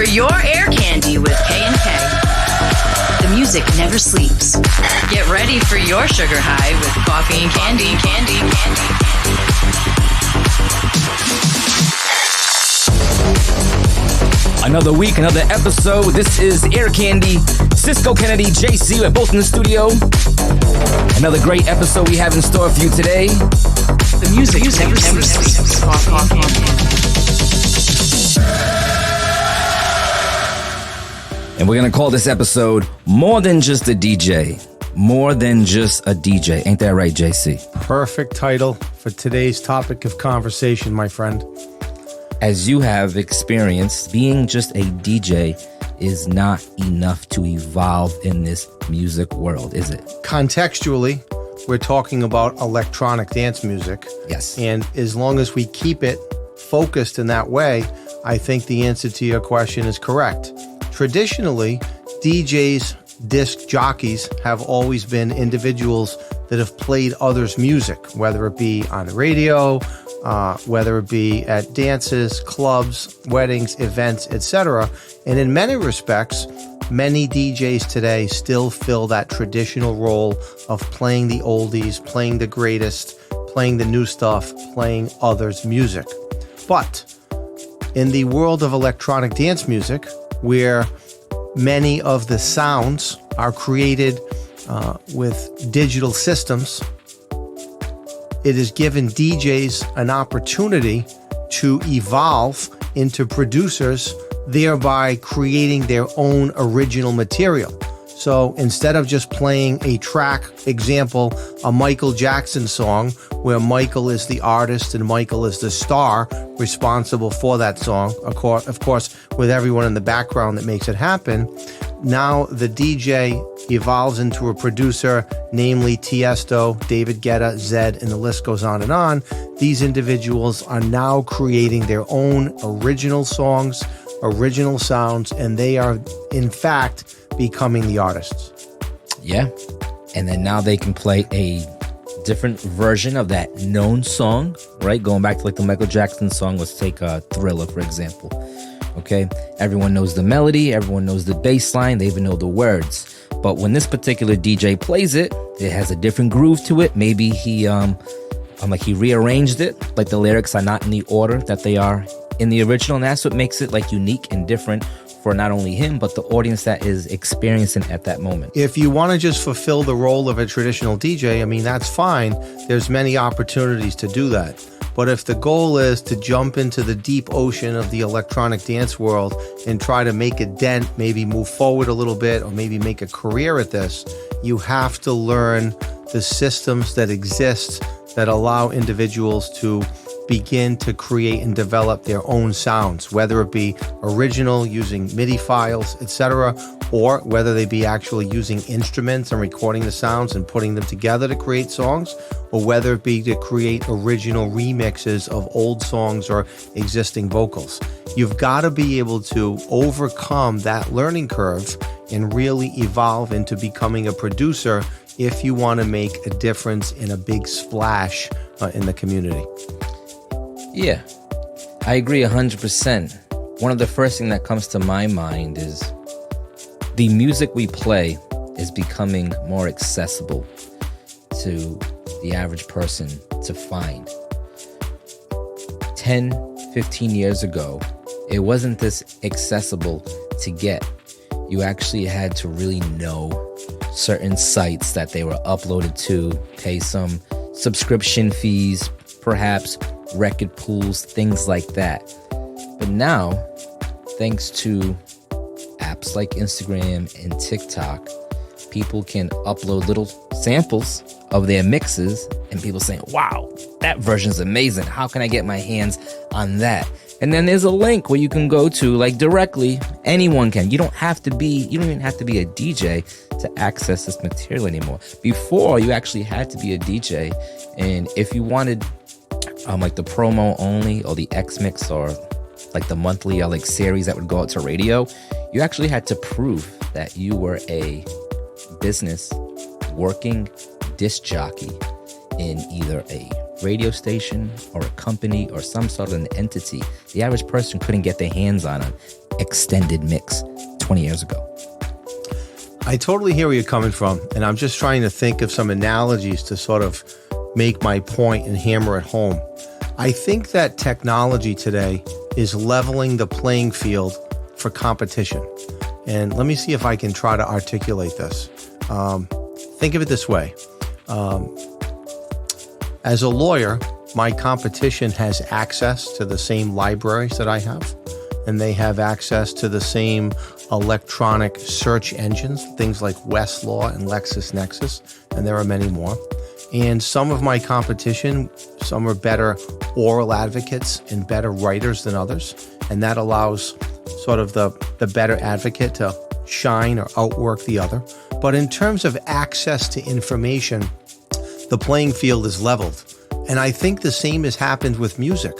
for your Air Candy with K&K. The music never sleeps. Get ready for your sugar high with coffee and candy. Another week, another episode. This is Air Candy. Cisco Kennedy, JC, we're both in the studio. Another great episode we have in store for you today. The music never sleeps. And we're going to call this episode More Than Just a DJ. More Than Just a DJ. Ain't that right, JC? Perfect title for today's topic of conversation, my friend. As you have experienced, being just a DJ is not enough to evolve in this music world, is it? Contextually, we're talking about electronic dance music. Yes. And as long as we keep it focused in that way, I think the answer to your question is correct. Traditionally, DJs, disc jockeys have always been individuals that have played others' music, whether it be on the radio, whether it be at dances, clubs, weddings, events, etc. And in many respects, many DJs today still fill that traditional role of playing the oldies, playing the greatest, playing the new stuff, playing others' music. But in the world of electronic dance music, where many of the sounds are created with digital systems, it has given DJs an opportunity to evolve into producers, thereby creating their own original material. So instead of just playing a track, example, a Michael Jackson song, where Michael is the artist and Michael is the star responsible for that song, of course, with everyone in the background that makes it happen, now the DJ evolves into a producer, namely Tiesto, David Guetta, Zedd, and the list goes on and on. These individuals are now creating their own original songs, original sounds, and they are, in fact, becoming the artists. Yeah. And then now they can play a different version of that known song, right? Going back to like the Michael Jackson song, let's take Thriller, for example. Okay? Everyone knows the melody, everyone knows the bass line, they even know the words. But when this particular DJ plays it, it has a different groove to it. Maybe he rearranged it, like the lyrics are not in the order that they are in the original, and that's what makes it like unique and different for not only him, but the audience that is experiencing at that moment. If you want to just fulfill the role of a traditional DJ, I mean, that's fine. There's many opportunities to do that. But if the goal is to jump into the deep ocean of the electronic dance world and try to make a dent, maybe move forward a little bit, or maybe make a career at this, you have to learn the systems that exist that allow individuals to begin to create and develop their own sounds, whether it be original using MIDI files, etc., or whether they be actually using instruments and recording the sounds and putting them together to create songs, or whether it be to create original remixes of old songs or existing vocals. You've got to be able to overcome that learning curve and really evolve into becoming a producer if you want to make a difference in a big splash in the community. Yeah, I agree 100%. One of the first things that comes to my mind is the music we play is becoming more accessible to the average person to find. 10, 15 years ago, it wasn't this accessible to get. You actually had to really know certain sites that they were uploaded to, pay some subscription fees, perhaps record pools, things like that. But now, thanks to apps like Instagram and TikTok, people can upload little samples of their mixes and people saying, wow, that version's amazing. How can I get my hands on that? And then there's a link where you can go to, like, directly. Anyone can. You don't even have to be a DJ to access this material anymore. Before, you actually had to be a DJ, and if you wanted like the promo only or the X mix or like the monthly like series that would go out to radio, you actually had to prove that you were a business working disc jockey in either a radio station or a company or some sort of an entity, the average person couldn't get their hands on an extended mix 20 years ago. I totally hear where you're coming from, and I'm just trying to think of some analogies to sort of make my point and hammer it home. I think that technology today is leveling the playing field for competition. And let me see if I can try to articulate this. Think of it this way. As a lawyer, my competition has access to the same libraries that I have, and they have access to the same electronic search engines, things like Westlaw and LexisNexis, and there are many more. And some of my competition, some are better oral advocates and better writers than others, and that allows sort of the better advocate to shine or outwork the other. But in terms of access to information, the playing field is leveled. And I think the same has happened with music.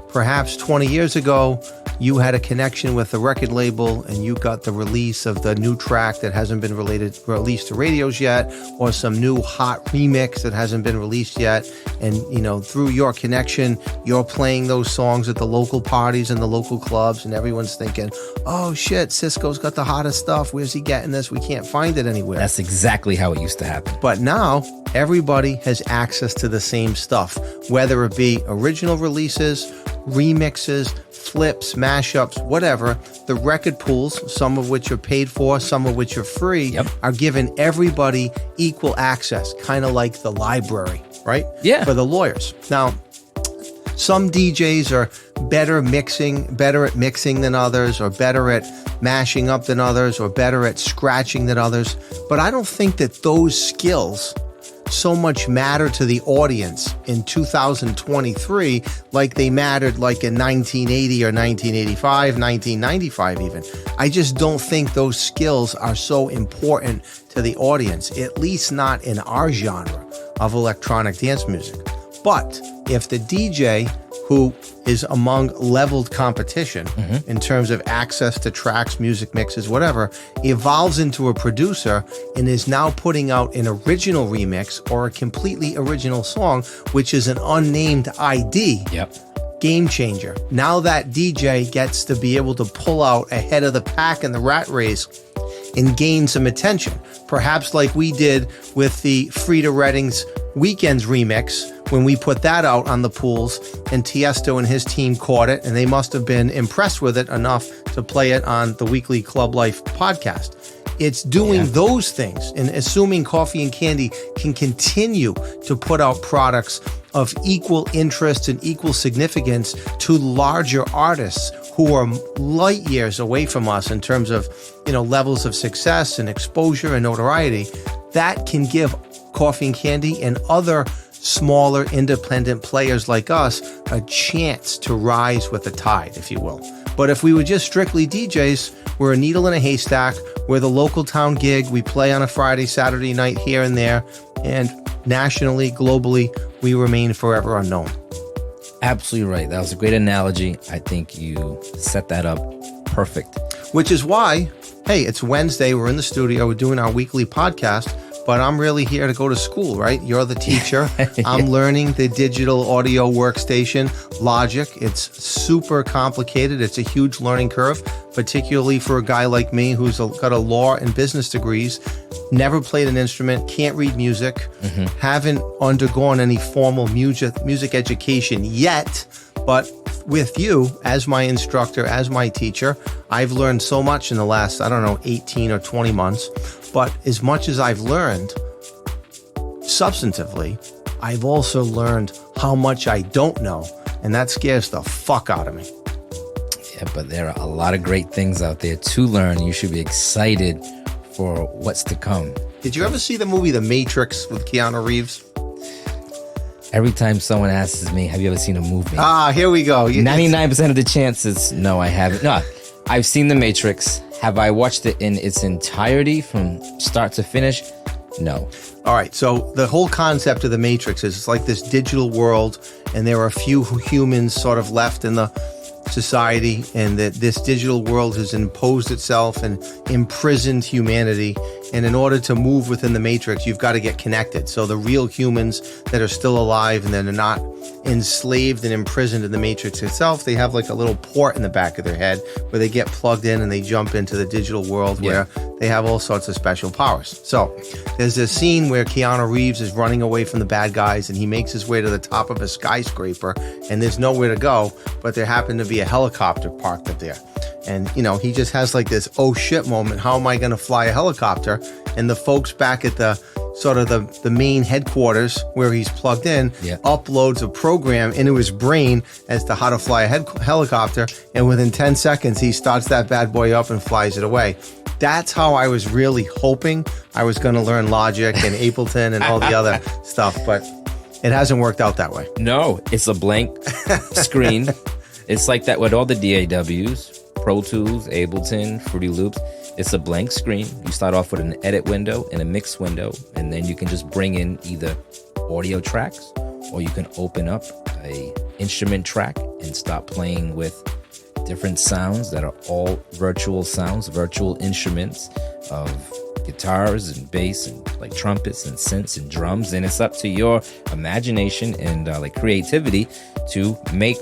Perhaps 20 years ago, you had a connection with the record label and you got the release of the new track that hasn't been released to radios yet, or some new hot remix that hasn't been released yet. And, you know, through your connection, you're playing those songs at the local parties and the local clubs, and everyone's thinking, oh shit, Cisco's got the hottest stuff. Where's he getting this? We can't find it anywhere. That's exactly how it used to happen. But now everybody has access to the same stuff, whether it be original releases, remixes, flips, mashups, whatever. The record pools, some of which are paid for, some of which are free, are giving everybody equal access, kind of like the library, right? Yeah. For the lawyers. Now, some DJs are better at mixing than others, or better at mashing up than others, or better at scratching than others. But I don't think that those skills so much matter to the audience in 2023 like they mattered like in 1980 or 1985, 1995 even. I just don't think those skills are so important to the audience, at least not in our genre of electronic dance music. But if the DJ who is among leveled competition in terms of access to tracks, music mixes, whatever, evolves into a producer and is now putting out an original remix or a completely original song, which is an unnamed ID. Game changer. Now that DJ gets to be able to pull out ahead of the pack in the rat race and gain some attention. Perhaps like we did with the Frida Redding's Weekends remix when we put that out on the pools, and Tiesto and his team caught it, and they must have been impressed with it enough to play it on the weekly Club Life podcast. It's doing those things, and assuming Coffee and Candy can continue to put out products of equal interest and equal significance to larger artists who are light years away from us in terms of, you know, levels of success and exposure and notoriety, that can give Coffee and Candy and other smaller independent players like us a chance to rise with the tide, if you will. But if we were just strictly DJs, we're a needle in a haystack. We're the local town gig. We play on a Friday, Saturday night here and there. And nationally, globally, we remain forever unknown. Absolutely right. That was a great analogy. I think you set that up perfect. Which is why, hey, it's Wednesday. We're in the studio. We're doing our weekly podcast. But I'm really here to go to school, right? You're the teacher. I'm learning the digital audio workstation, Logic. It's super complicated. It's a huge learning curve, particularly for a guy like me who's got a law and business degrees, never played an instrument, can't read music, haven't undergone any formal music education yet. But with you as my instructor, as my teacher, I've learned so much in the last, 18 or 20 months. But as much as I've learned substantively, I've also learned how much I don't know. And that scares the fuck out of me. Yeah, but there are a lot of great things out there to learn. You should be excited for what's to come. Did you ever see the movie The Matrix with Keanu Reeves? Every time someone asks me, have you ever seen a movie? Here we go. 99% of the chances, no, I haven't. No, I've seen The Matrix. Have I watched it in its entirety from start to finish? No. All right. So the whole concept of The Matrix is it's like this digital world, and there are a few humans sort of left in the society, and that this digital world has imposed itself and imprisoned humanity. And in order to move within the matrix, you've got to get connected. So the real humans that are still alive and then are not enslaved and imprisoned in the matrix itself, they have like a little port in the back of their head where they get plugged in and they jump into the digital world where they have all sorts of special powers. So there's this scene where Keanu Reeves is running away from the bad guys and he makes his way to the top of a skyscraper and there's nowhere to go, but there happened to be a helicopter parked up there. And, you know, he just has like this, oh shit moment. How am I going to fly a helicopter? And the folks back at the sort of the main headquarters where he's plugged in uploads a program into his brain as to how to fly a helicopter. And within 10 seconds, he starts that bad boy up and flies it away. That's how I was really hoping I was going to learn Logic and Ableton and all the other stuff. But it hasn't worked out that way. No, it's a blank screen. It's like that with all the DAWs. Pro Tools, Ableton, Fruity Loops. It's a blank screen. You start off with an edit window and a mix window, and then you can just bring in either audio tracks or you can open up a instrument track and start playing with different sounds that are all virtual sounds, virtual instruments of guitars and bass and like trumpets and synths and drums. And it's up to your imagination and like creativity to make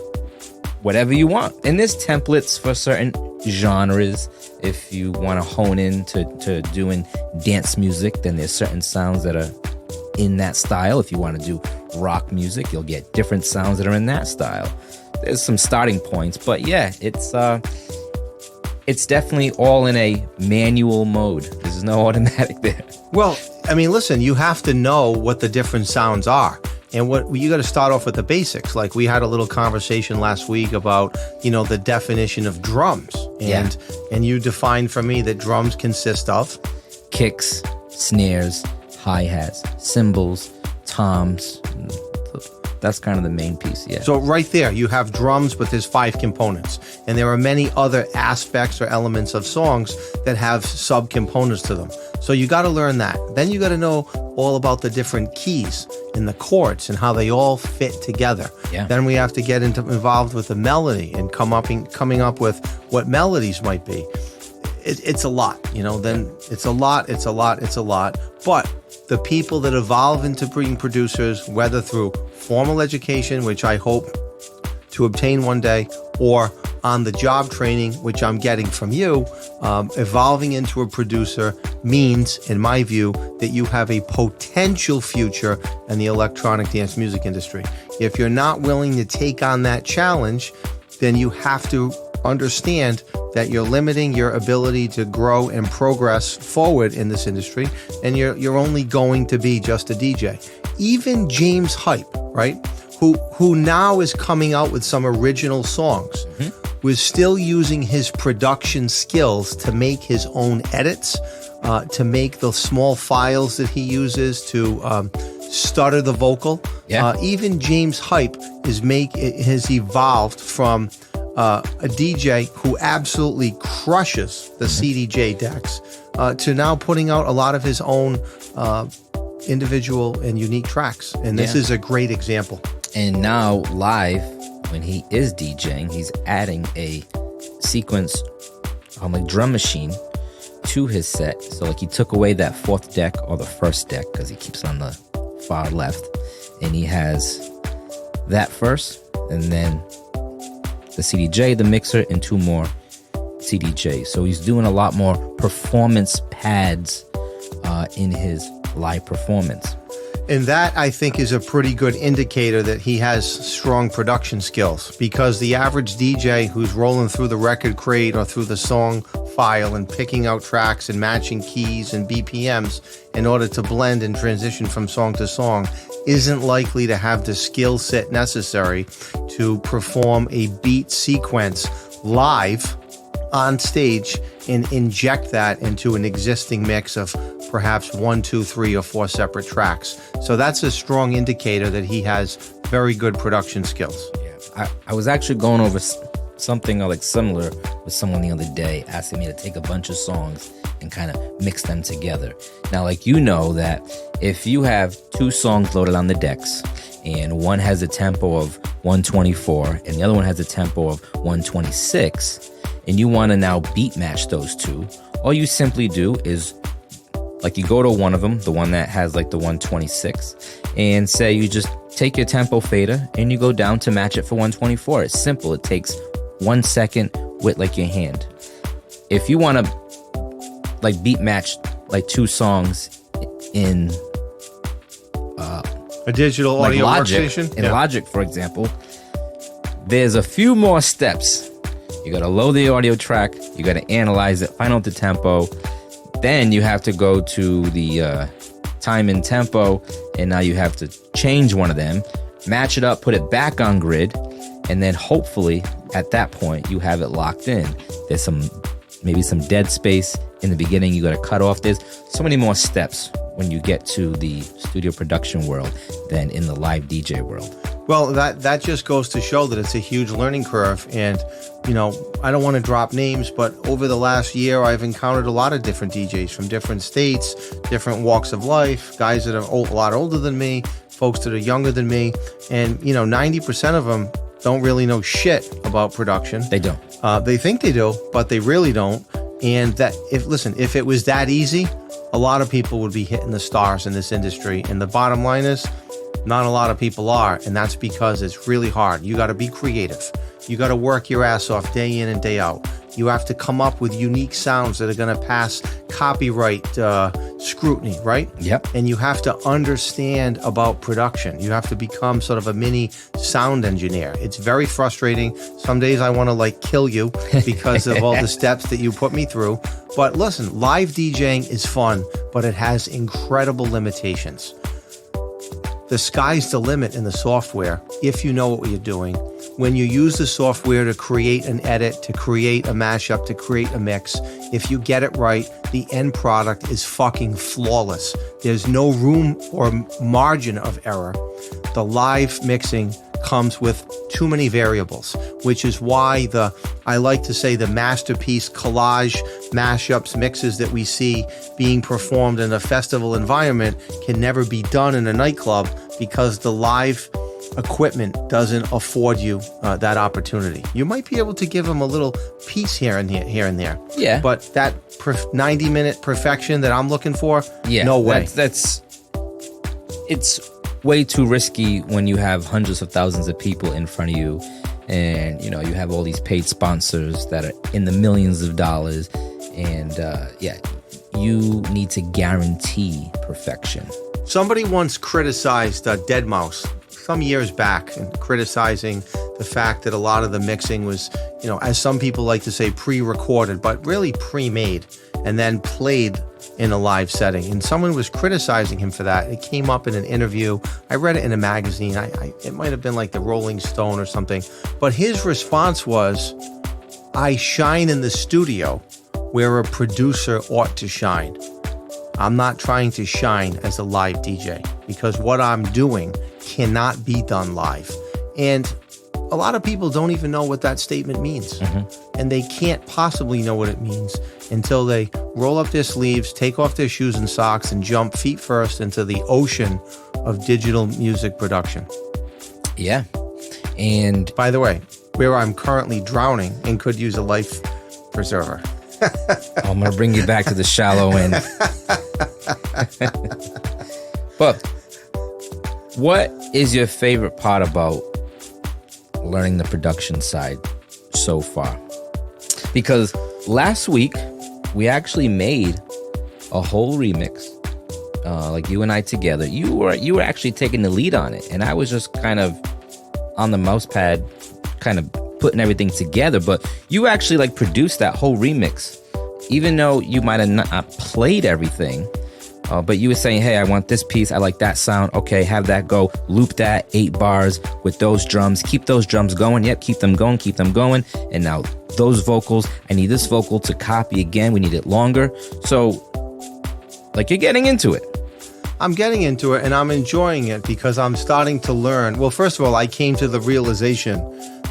whatever you want. And there's templates for certain genres. If you want to hone in to doing dance music, then there's certain sounds that are in that style. If you want to do rock music, you'll get different sounds that are in that style. There's some starting points, but yeah, it's definitely all in a manual mode. There's no automatic there. Well, I mean, listen, you have to know what the different sounds are. And what you got to start off with the basics. Like we had a little conversation last week about, you know, the definition of drums. And you defined for me that drums consist of kicks, snares, hi-hats, cymbals, toms. That's kind of the main piece, yeah. So right there, you have drums, but there's 5 components. And there are many other aspects or elements of songs that have sub-components to them. So you got to learn that. Then you got to know all about the different keys and the chords and how they all fit together. Yeah. Then we have to get involved with the melody and coming up with what melodies might be. It's a lot, you know. Then it's a lot. But the people that evolve into being producers, whether through formal education, which I hope to obtain one day, or on the job training, which I'm getting from you, evolving into a producer means, in my view, that you have a potential future in the electronic dance music industry. If you're not willing to take on that challenge, then you have to understand that you're limiting your ability to grow and progress forward in this industry, and you're only going to be just a DJ. Even James Hype, right, who now is coming out with some original songs, was still using his production skills to make his own edits, to make the small files that he uses to stutter the vocal. Yeah. Even James Hype has evolved from a DJ who absolutely crushes the CDJ decks to now putting out a lot of his own individual and unique tracks. And this is a great example. And now live, when he is DJing, he's adding a sequence on like drum machine to his set. So like he took away that 4th deck or the 1st deck because he keeps on the far left, and he has that first, and then the CDJ, the mixer, and 2 more CDJs. So he's doing a lot more performance pads in his live performance. And that, I think, is a pretty good indicator that he has strong production skills, because the average DJ who's rolling through the record crate or through the song file and picking out tracks and matching keys and BPMs in order to blend and transition from song to song isn't likely to have the skill set necessary to perform a beat sequence live on stage and inject that into an existing mix of perhaps 1, 2, 3, or 4 separate tracks. So that's a strong indicator that he has very good production skills. Yeah, I was actually going over something like similar with someone the other day, asking me to take a bunch of songs and kind of mix them together. Now, like, you know that if you have 2 songs loaded on the decks and one has a tempo of 124 and the other one has a tempo of 126, and you want to now beat match those 2, all you simply do is Like you go to one of them, the one that has like the 126, and say you just take your tempo fader and you go down to match it for 124. It's simple. It takes 1 second with like your hand. If you want to like beat match like 2 songs in a digital like audio Logic, workstation. in Logic, for example, there's a few more steps. You got to load the audio track. You got to analyze it, find out the tempo. Then you have to go to the time and tempo, and now you have to change one of them, match it up, put it back on grid, and then hopefully at that point you have it locked in. There's maybe some dead space in the beginning. You got to cut off. There's so many more steps when you get to the studio production world than in the live DJ world. Well, that just goes to show that it's a huge learning curve. And, you know, I don't want to drop names, but over the last year, I've encountered a lot of different DJs from different states, different walks of life, guys that are a lot older than me, folks that are younger than me. And, you know, 90% of them don't really know shit about production. They don't. They think they do, but they really don't. And if it was that easy, a lot of people would be hitting the stars in this industry. And the bottom line is, not a lot of people are, and that's because it's really hard. You got to be creative. You got to work your ass off day in and day out. You have to come up with unique sounds that are going to pass copyright scrutiny, right? Yep. And you have to understand about production. You have to become sort of a mini sound engineer. It's very frustrating. Some days I want to like kill you because of all the steps that you put me through. But listen, live DJing is fun, but it has incredible limitations. The sky's the limit in the software if you know what you're doing. When you use the software to create an edit, to create a mashup, to create a mix, if you get it right, the end product is fucking flawless. There's no room or margin of error. The live mixing comes with too many variables, which is why I like to say the masterpiece collage mashups, mixes that we see being performed in a festival environment can never be done in a nightclub because the live equipment doesn't afford you that opportunity. You might be able to give them a little piece here and there. Yeah. But that 90-minute perfection that I'm looking for, no way. It's way too risky when you have hundreds of thousands of people in front of you, and you know you have all these paid sponsors that are in the millions of dollars, and you need to guarantee perfection. Somebody once criticized Deadmau5 some years back, and criticizing the fact that a lot of the mixing was, you know, as some people like to say, pre-recorded, but really pre-made and then played in a live setting. And someone was criticizing him for that. It came up in an interview. I read it in a magazine. It might have been like the Rolling Stone or something. But his response was, I shine in the studio where a producer ought to shine. I'm not trying to shine as a live DJ because what I'm doing cannot be done live. And a lot of people don't even know what that statement means. Mm-hmm. And they can't possibly know what it means until they roll up their sleeves, take off their shoes and socks, and jump feet first into the ocean of digital music production. Yeah. And by the way, where I'm currently drowning and could use a life preserver. I'm going to bring you back to the shallow end. But what is your favorite part about learning the production side so far? Because last week we actually made a whole remix, like you and I together. You were actually taking the lead on it, and I was just kind of on the mouse pad, kind of putting everything together. But you actually like produced that whole remix, even though you might have not played everything. But you were saying, hey, I want this piece. I like that sound. Okay, have that go. Loop that 8 bars with those drums. Keep those drums going. Yep, keep them going, keep them going. And now those vocals, I need this vocal to copy again. We need it longer. So, like, you're getting into it. I'm getting into it, and I'm enjoying it because I'm starting to learn. Well, first of all, I came to the realization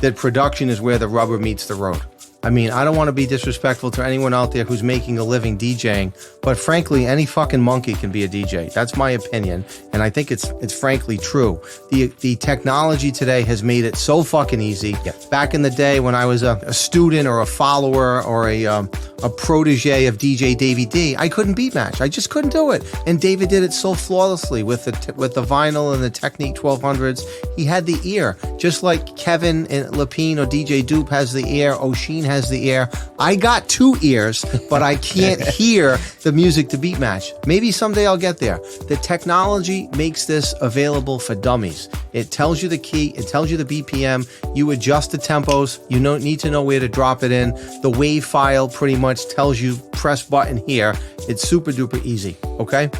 that production is where the rubber meets the road. I mean, I don't want to be disrespectful to anyone out there who's making a living DJing, but frankly, any fucking monkey can be a DJ. That's my opinion, and I think it's frankly true. The technology today has made it so fucking easy. Yep. Back in the day when I was a student or a follower or a a protege of DJ Davey D, I couldn't beat match. I just couldn't do it. And David did it so flawlessly with the vinyl and the Technique 1200s. He had the ear, just like Kevin and Lapine or DJ Dupe has the ear, O'Sheen has the ear. I got two ears, but I can't hear the music to beat match. Maybe someday I'll get there. The technology makes this available for dummies. It tells you the key, it tells you the BPM, you adjust the tempos, you don't need to know where to drop it in. The wave file pretty much tells you press button here. It's super duper easy, okay?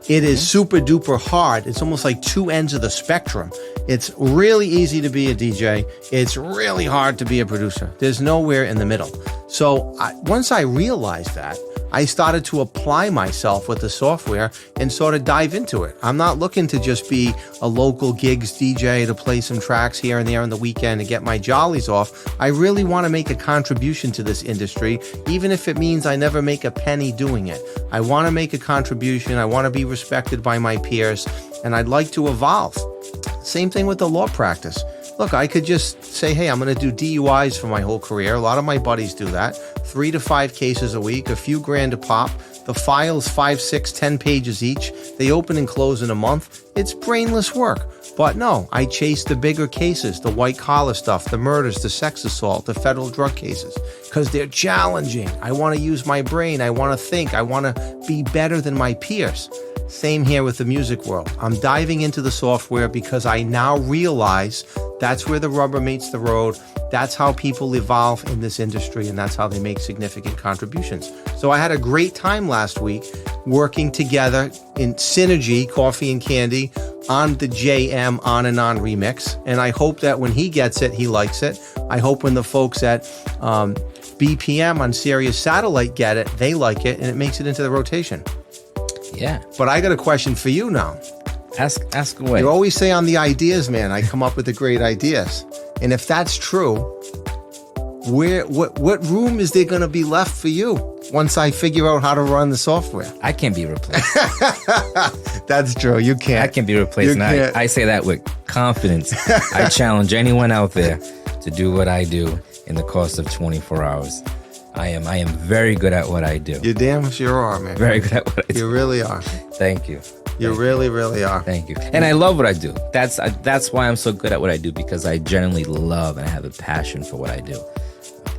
It is super duper hard. It's almost like two ends of the spectrum. It's really easy to be a DJ. It's really hard to be a producer. There's nowhere in the middle. So once I realized that, I started to apply myself with the software and sort of dive into it. I'm not looking to just be a local gigs DJ to play some tracks here and there on the weekend and get my jollies off. I really want to make a contribution to this industry, even if it means I never make a penny doing it. I want to make a contribution. I want to be respected by my peers, and I'd like to evolve. Same thing with the law practice. Look, I could just say, hey, I'm going to do DUIs for my whole career. A lot of my buddies do that. 3 to 5 cases a week, a few grand a pop. The file's 5, 6, 10 pages each. They open and close in a month. It's brainless work. But no, I chase the bigger cases, the white collar stuff, the murders, the sex assault, the federal drug cases, because they're challenging. I want to use my brain. I want to think. I want to be better than my peers. Same here with the music world. I'm diving into the software because I now realize that's where the rubber meets the road. That's how people evolve in this industry, and that's how they make significant contributions. So I had a great time last week working together in synergy, Coffee and Candy, on the JM On and On remix. And I hope that when he gets it, he likes it. I hope when the folks at BPM on Sirius Satellite get it, they like it, and it makes it into the rotation. Yeah. But I got a question for you now. Ask away. You always say I'm the ideas man. I come up with the great ideas. And if that's true, what room is there going to be left for you once I figure out how to run the software? I can't be replaced. That's true. You can't. I can be replaced. And I say that with confidence. I challenge anyone out there to do what I do in the course of 24 hours. I am very good at what I do. You damn sure are, man. Very good at what I do. You really are. Thank you. You really, really are. Thank you. And I love what I do. That's why I'm so good at what I do, because I genuinely love and I have a passion for what I do.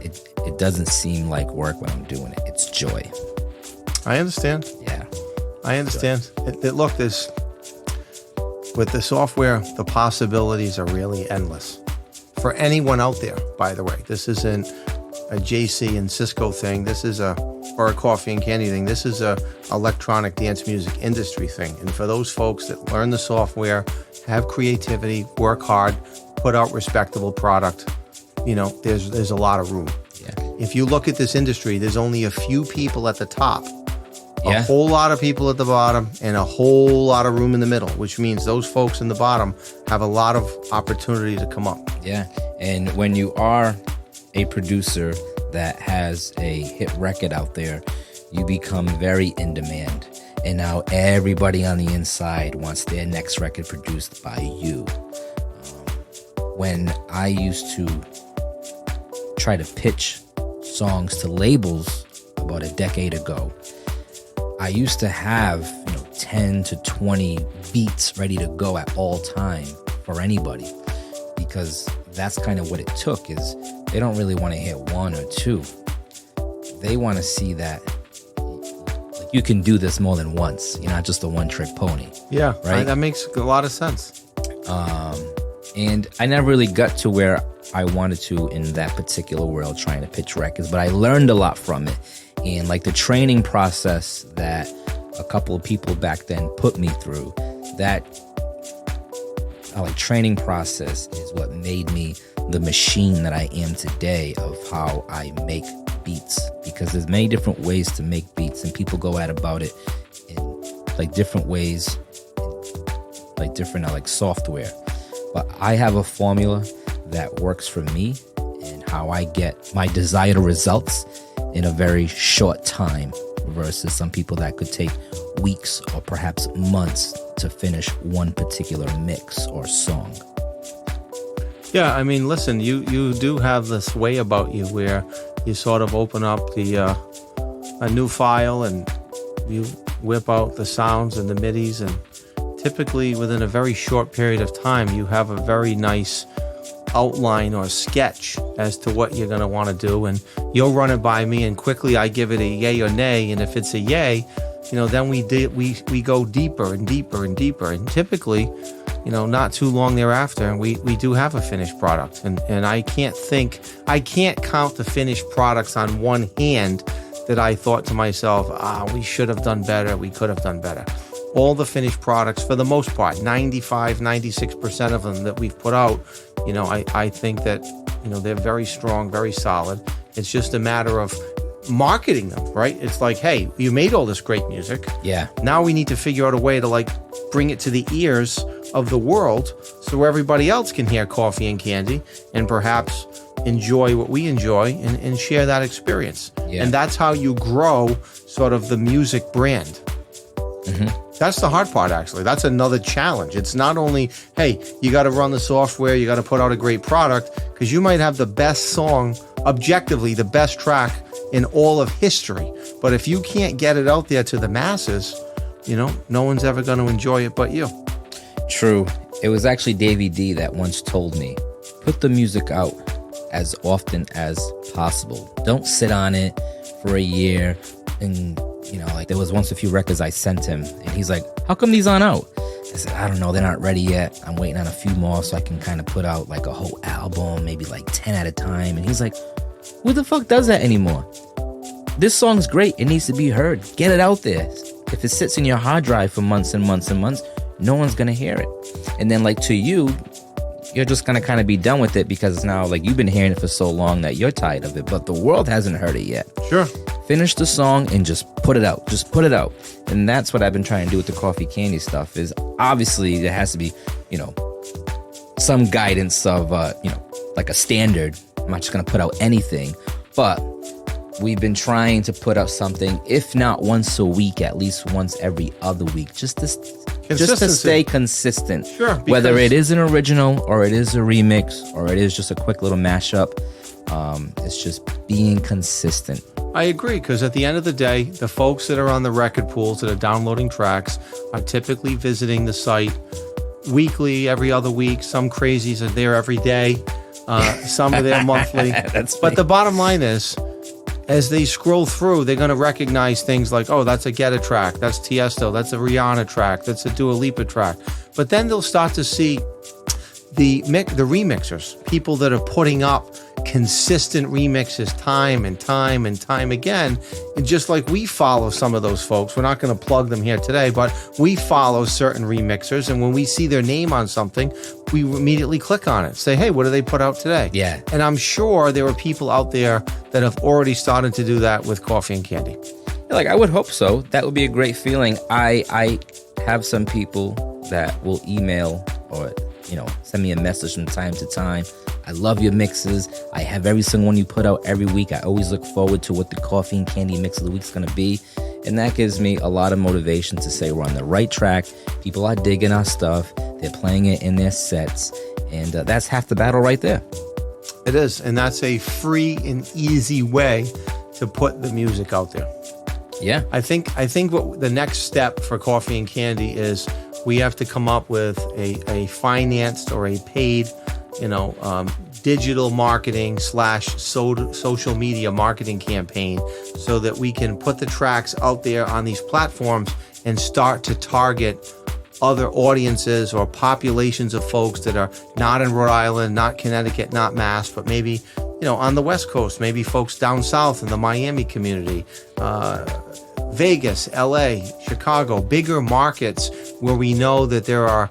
It doesn't seem like work when I'm doing it. It's joy. I understand. Yeah. I understand. Look, with the software, the possibilities are really endless. For anyone out there, by the way, this isn't a JC and Cisco thing. Or a Coffee and Candy thing. This is a electronic dance music industry thing. And for those folks that learn the software, have creativity, work hard, put out respectable product, there's a lot of room. Yeah. If you look at this industry, there's only a few people at the top, a whole lot of people at the bottom, and a whole lot of room in the middle, which means those folks in the bottom have a lot of opportunity to come up. Yeah. And when you are a producer that has a hit record out there, you become very in demand. And now everybody on the inside wants their next record produced by you. When I used to try to pitch songs to labels about a decade ago, I used to have 10 to 20 beats ready to go at all time for anybody, because that's kind of what it took. Is they don't really want to hit one or two. They want to see that you can do this more than once. You're not just a one-trick pony. Yeah, right. That makes a lot of sense. And I never really got to where I wanted to in that particular world trying to pitch records, but I learned a lot from it. And like the training process that a couple of people back then put me through, that training process is what made me the machine that I am today of how I make beats. Because there's many different ways to make beats, and people go about it in different ways, in different software. But I have a formula that works for me and how I get my desired results in a very short time, versus some people that could take weeks or perhaps months to finish one particular mix or song. Yeah, I mean, listen, you do have this way about you where you sort of open up the a new file and you whip out the sounds and the MIDIs, and typically within a very short period of time, you have a very nice outline or sketch as to what you're going to want to do, and you'll run it by me, and quickly I give it a yay or nay, and if it's a yay, then we go deeper and deeper and deeper, and typically, not too long thereafter, we do have a finished product, and I can't count the finished products on one hand that I thought to myself, we should have done better, we could have done better. All the finished products, for the most part, 95, 96% of them that we've put out, I think that, they're very strong, very solid. It's just a matter of marketing them, right? It's like, hey, you made all this great music. Yeah. Now we need to figure out a way to bring it to the ears of the world so everybody else can hear Coffee and Candy and perhaps enjoy what we enjoy and share that experience. Yeah. And that's how you grow sort of the music brand. Mm-hmm. That's the hard part, actually. That's another challenge. It's not only, hey, you got to run the software, you got to put out a great product, because you might have the best song, objectively the best track in all of history. But if you can't get it out there to the masses, no one's ever going to enjoy it but you. True. It was actually Davey D that once told me, put the music out as often as possible. Don't sit on it for a year. And there was once a few records I sent him, and he's like, how come these aren't out? I said, I don't know, they're not ready yet. I'm waiting on a few more so I can kind of put out a whole album, maybe 10 at a time. And he's like, who the fuck does that anymore? This song's great, it needs to be heard. Get it out there. If it sits in your hard drive for months and months and months, no one's gonna hear it. And then to you, you're just gonna kind of be done with it, because it's now you've been hearing it for so long that you're tired of it, but the world hasn't heard it yet. Sure. Finish the song and just put it out. Just put it out. And that's what I've been trying to do with the Coffee Candy stuff, is obviously there has to be, some guidance of, a standard. I'm not just going to put out anything, but we've been trying to put out something, if not once a week, at least once every other week, just to stay consistent. Sure. Whether it is an original or it is a remix or it is just a quick little mashup, it's just being consistent. I agree, because at the end of the day, the folks that are on the record pools that are downloading tracks are typically visiting the site weekly, every other week. Some crazies are there every day. Some are there monthly. But the bottom line is, as they scroll through, they're going to recognize things like, oh, that's a Guetta track, that's Tiesto, that's a Rihanna track, that's a Dua Lipa track. But then they'll start to see the remixers, people that are putting up consistent remixes time and time and time again. And just like we follow some of those folks, we're not going to plug them here today, but we follow certain remixers, and when we see their name on something, we immediately click on it, say, hey, what do they put out today? Yeah. And I'm sure there are people out there that have already started to do that with Coffee and Candy. I would hope so. That would be a great feeling. I have some people that will email or send me a message from time to time. I love your mixes. I have every single one you put out every week. I always look forward to what the Coffee and Candy mix of the week is going to be. And that gives me a lot of motivation to say we're on the right track. People are digging our stuff. They're playing it in their sets. And that's half the battle right there. It is. And that's a free and easy way to put the music out there. Yeah. I think what the next step for Coffee and Candy is, we have to come up with a financed or a paid, digital marketing / social media marketing campaign, so that we can put the tracks out there on these platforms and start to target other audiences or populations of folks that are not in Rhode Island, not Connecticut, not Mass, but maybe, on the West Coast, maybe folks down south in the Miami community, Vegas, LA, Chicago, bigger markets where we know that there are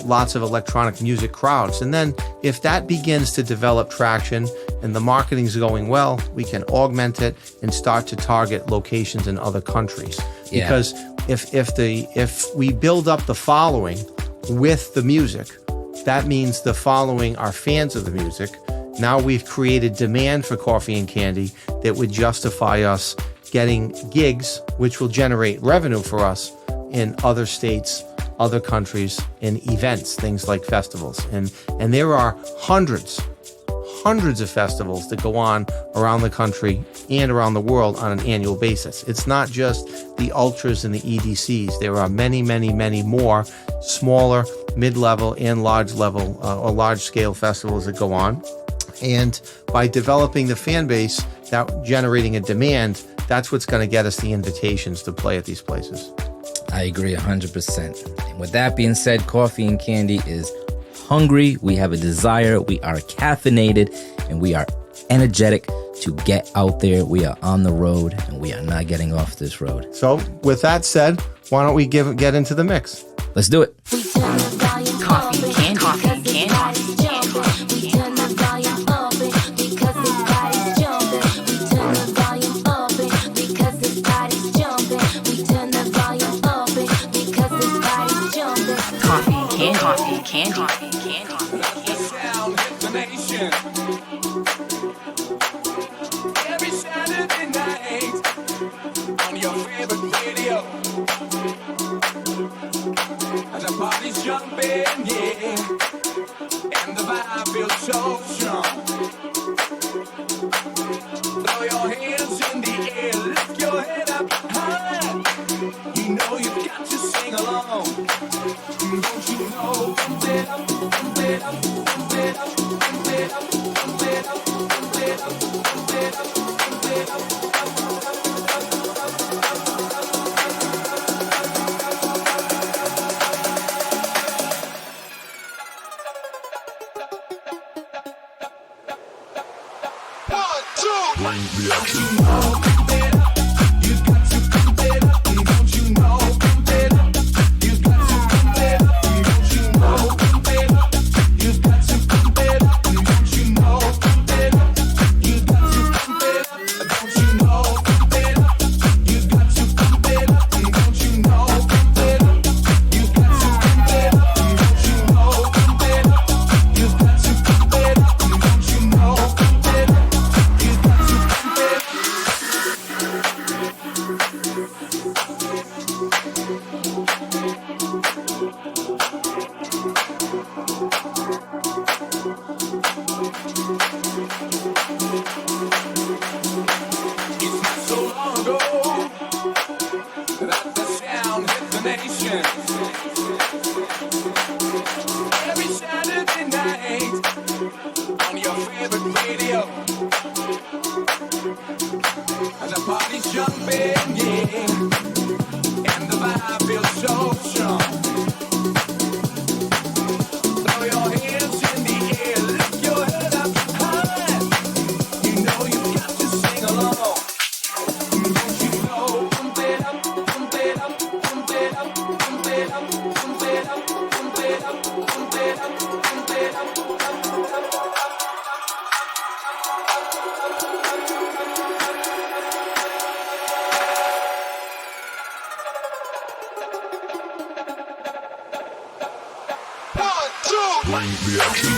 lots of electronic music crowds. And then if that begins to develop traction and the marketing's going well, we can augment it and start to target locations in other countries. Yeah. Because if we build up the following with the music, that means the following are fans of the music. Now we've created demand for Coffee and Candy that would justify us getting gigs, which will generate revenue for us in other states, other countries, in events, things like festivals. And there are hundreds hundreds of festivals that go on around the country and around the world on an annual basis. It's not just the ultras and the EDCs. There are many, many, many more smaller, mid-level, and large-level or large-scale festivals that go on. And by developing the fan base, that generating a demand, that's what's going to get us the invitations to play at these places. I agree 100%. And with that being said, Coffee and Candy is hungry. We have a desire. We are caffeinated and we are energetic to get out there. We are on the road and we are not getting off this road. So with that said, why don't we get into the mix? Let's do it. Coffee and Candy. Coffee and Candy. Coffee, candy, candy. Sound hit the nation. Every Saturday night on your favorite radio. And the party's jumping, yeah. And the vibe feels so strong. Throw your hands in the air, lift your head up high. You know you've got to sing along. Don't you know? Pump it up, pump it up, pump it up, pump it up, pump it up, pump it up, pump it up, pump it up. One, two, bring the action. Every Saturday night on your favorite radio, and the party's jumping, yeah, and the vibe feels so strong. Throw your hands in the air, lift your head up high. You know you've got to sing along. Don't you know? Pump it up, pump it up, pump it up, pump it up, pump it up, pump it up, pump it up, pump it up. One, two, bring the action.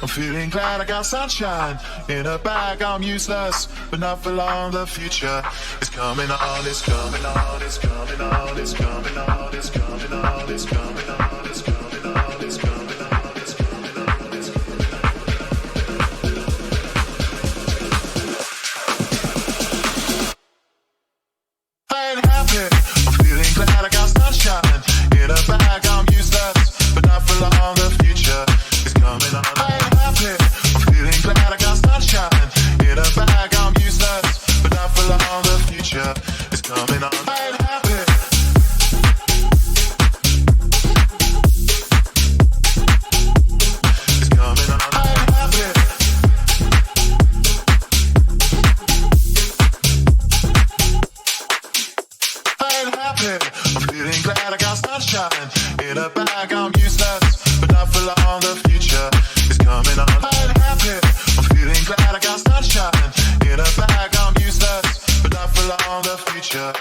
I'm feeling glad I got sunshine in a bag. I'm useless, but not for long. The future is coming on, it's coming on, it's coming on, it's coming on, it's coming on, it's coming on, it's coming on, it's coming on, it's coming on, it's coming on. I ain't happy. I'm feeling glad I got sunshine in a bag. I'm useless, but not for long. The future is coming on. I ain't happy. I'm feeling glad I got sunshine in a bag. I'm useless, but not for long. The future is coming on. I ain't happy. It's coming on. I ain't happy. I ain't happy. I'm feeling glad I got sunshine in a bag. I'm useless, but not for long. The future is coming on. I ain't happy. I'm feeling glad I got sunshine in a bag. I'm useless, but not for long. The future.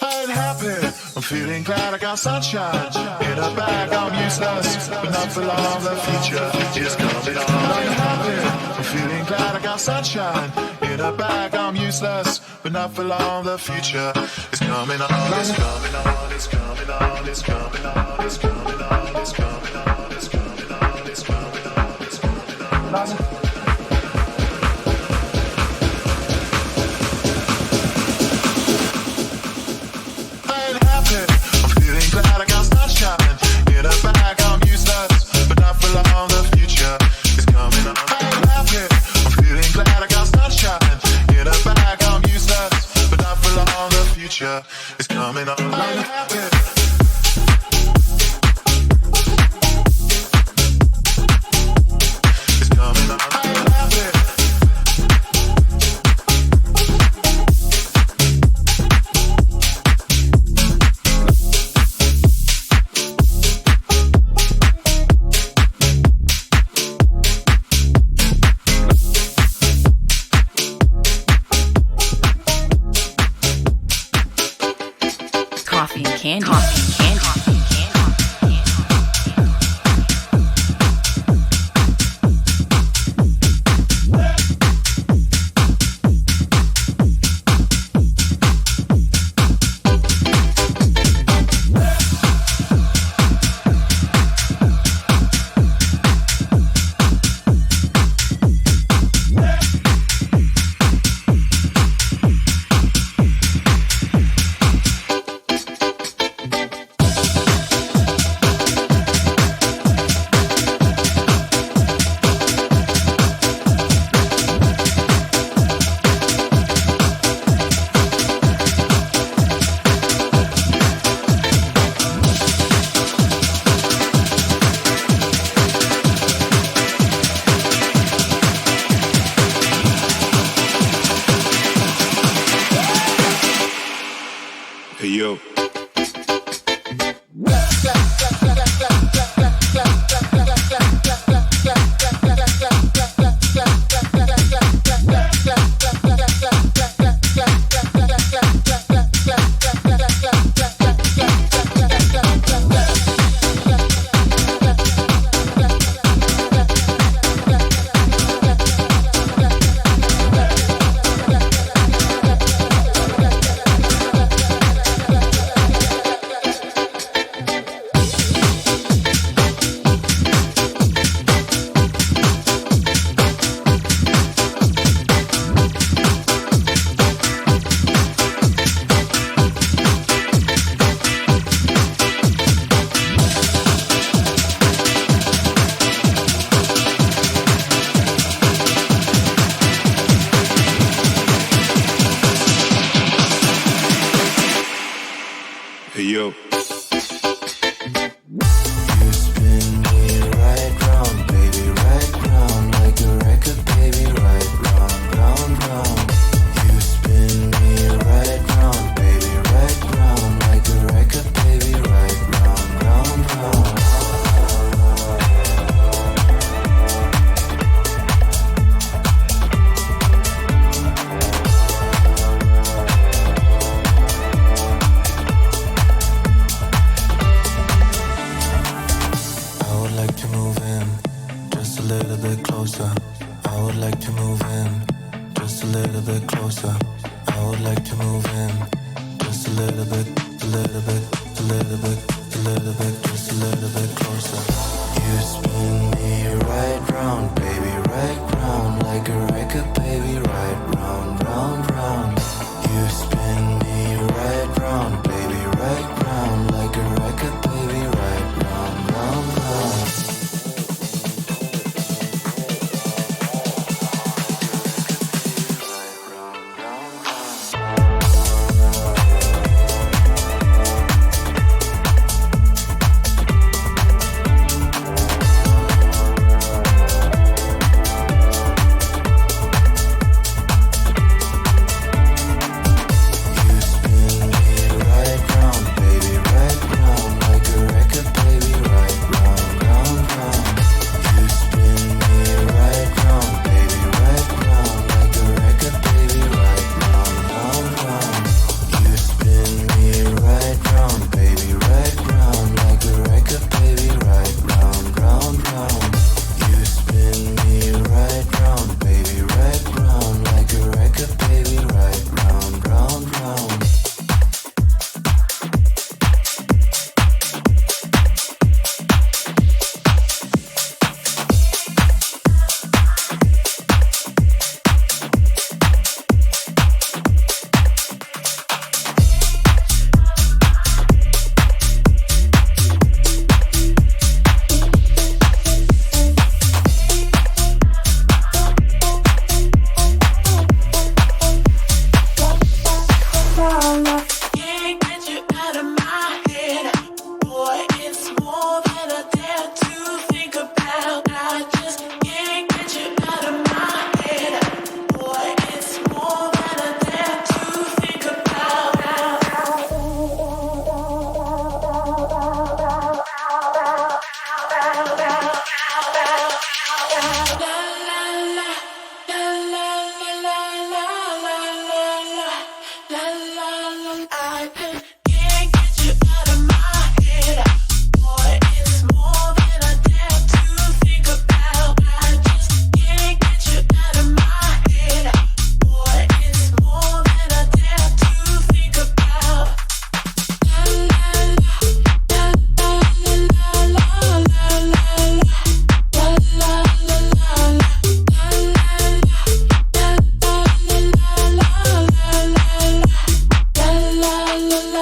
I ain't happy. I'm feeling glad I got sunshine in a bag. I'm useless, but not for long. The future is coming on. I ain't happy. I'm feeling glad I got sunshine in a bag. I'm useless, but not for long. The future is coming on. It's coming on. It's coming on. It's coming on. It's coming on. It's coming on. It's coming on. It's coming on. It's coming on. I'm feeling glad I got sunshine in a bag. I'm useless, but not for long. The future is coming on. I ain't happy. I'm feeling glad I got sunshine in a bag. I'm useless, but not for long. The future is coming on. I ain't happy. It's coming on. I ain't happy. Coffee and candy. Coffee and candy. Hey yo. Hey yo. moving. Just a little bit, a little bit, a little bit, a little bit, just a little bit closer. You spin me right round, baby, right round, like a record, baby, right round, round, round. You spin me right round, baby, right round, like a record, baby, right round, round, round. la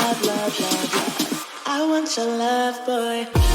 love, love, love, love. I want your love, boy.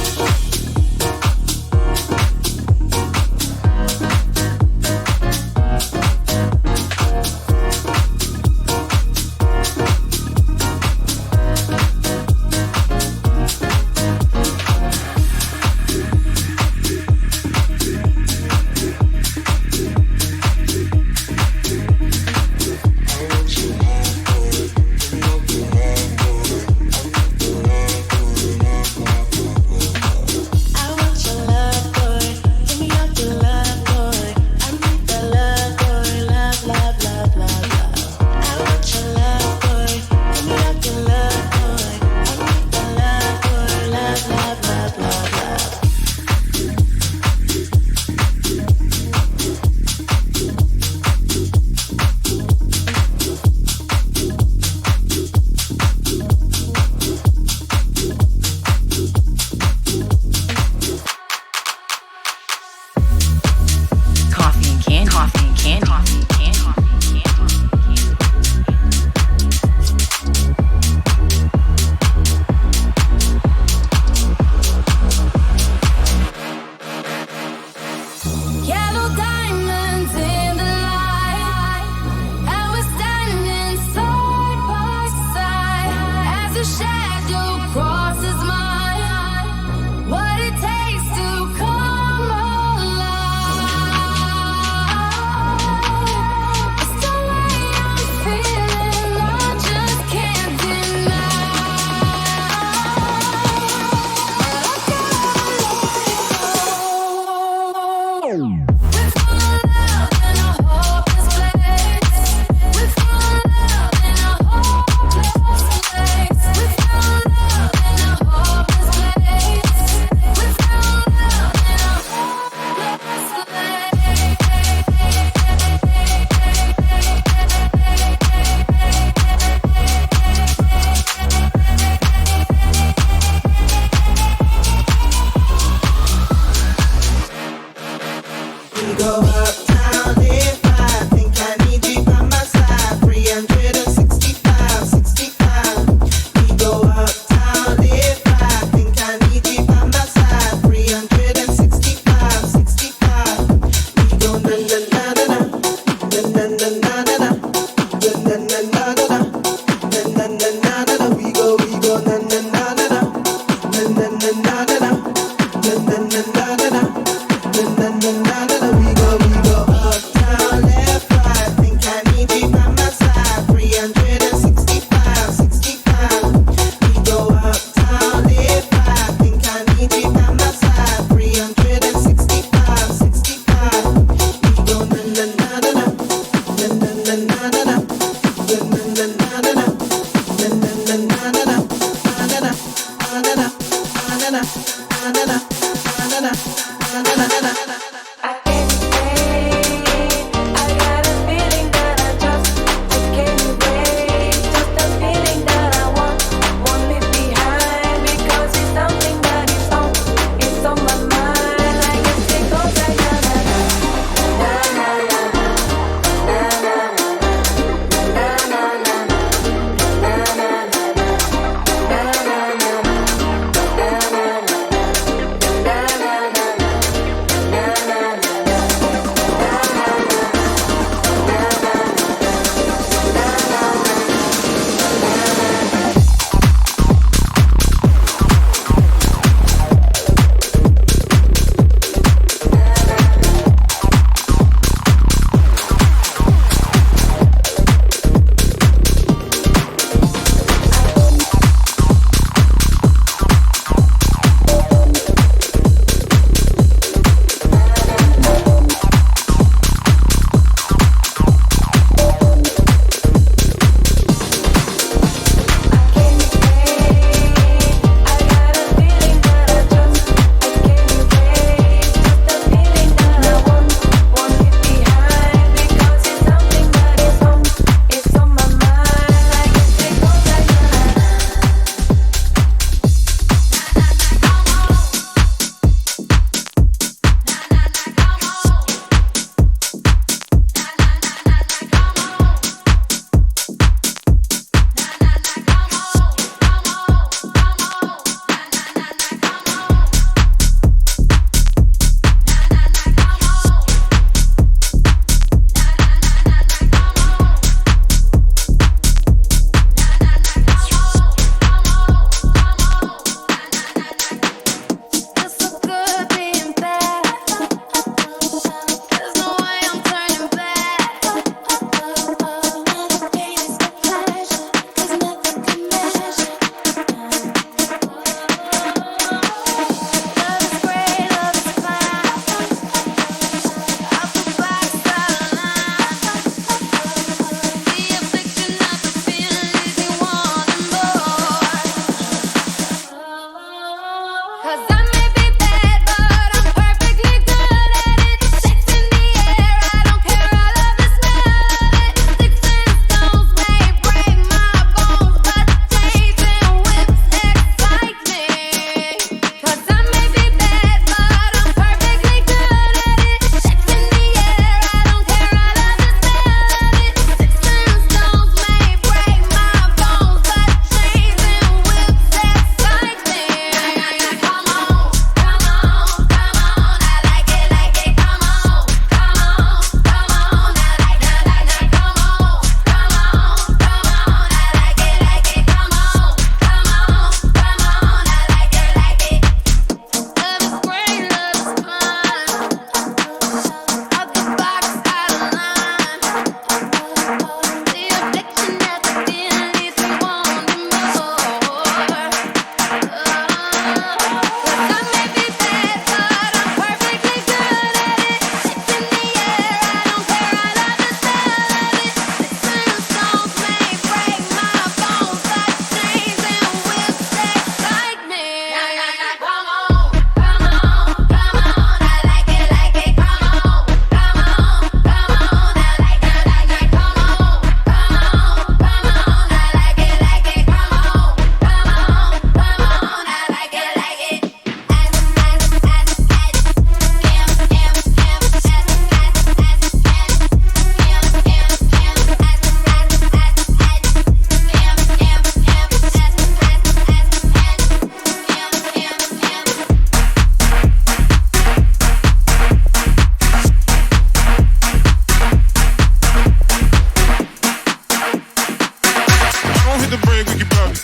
brake with your body.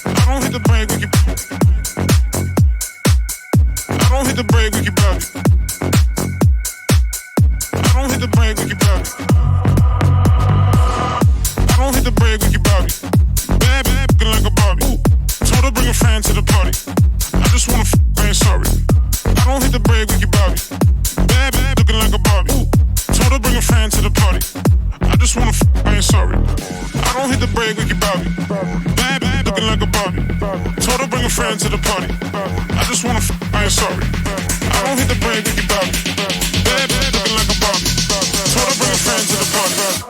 I don't hit the brake with your I don't hit the brake with your body. I don't hit the brake with your body. I don't hit the brake with your body. Bad, bad, looking like a Barbie. Told her bring a friend to the party. I just wanna I ain't sorry. I don't hit the brake with your body. Bad, bad, looking like a Barbie. Told her bring a friend to the party. I just wanna I ain't sorry. I don't hit the brake with your body. Bad, bad, looking like a Barbie. Told her bring a friend to the party. I just wanna I ain't sorry. I don't hit the brake with your body. Bad, bad, looking like a Barbie. Told her bring a friend to the party.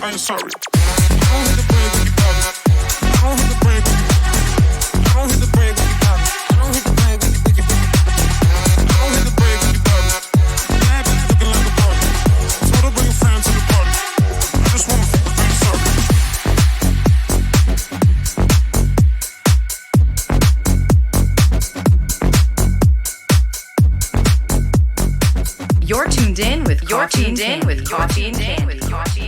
I ain't sorry. I don't hit the brake with your body. I don't hit the brake with your I don't hit the brake with your body. I don't hit the brake with your I don't hit the brake with your body. Bad, bad, looking like a Barbie. Told her bring a friend to the party. I just wanna I ain't sorry. You're tuned in with Coffee and Candy.